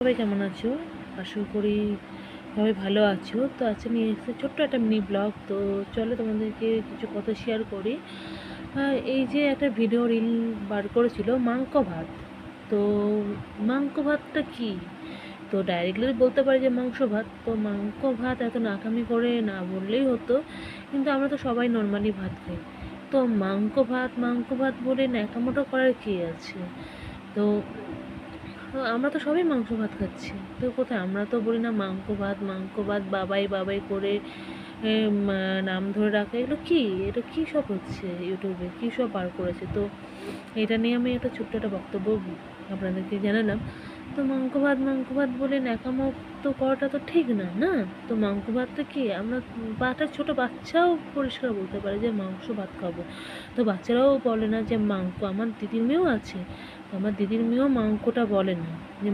সবাই কেমন আছো? আশা করি সবাই ভালো আছো। তো আজকে নিয়ে এসেছি ছোট্ট একটা মিনি ব্লগ। তো চলো তোমাদেরকে কিছু কথা শেয়ার করি। এই যে একটা ভিডিও রিল বার করেছিল মাংস ভাত। তো মাংস ভাতটা কি? তো ডাইরেক্টলি বলতে পারি যে মাংস ভাত। তো মাংস ভাত এত নাকামি করে না বললেই হতো, কিন্তু আমরা তো সবাই নর্মালি ভাত খাই। তো মাংস ভাত বলে ন্যাকামোটা করার কী আছে? তো আমরা তো সবাই মাংস ভাত খাচ্ছি। তো কোথায়? আমরা তো বলি না মাংস ভাত বাবাই বাবাই করে নাম ধরে রাখা। এগুলো কি? এটা কী সব হচ্ছে? ইউটিউবে কী সব বার করেছে? তো এটা নিয়ে আমি একটা ছোট্ট একটা বক্তব্য আপনাদেরকে জানালাম। তো মাংস ভাত বলে ন্যাকামো তো করাটা তো ঠিক না, না? তো মাংস ভাতটা কি? আমরা ছোটো বাচ্চাও পরিষ্কার বলতে পারে যে মাংস ভাত খাবো। তো বাচ্চারাও বলে না যে মাংস। আমার দিদির মেয়েও আছে। আমার দিদির মেয়েও মাংসটা বলে না যে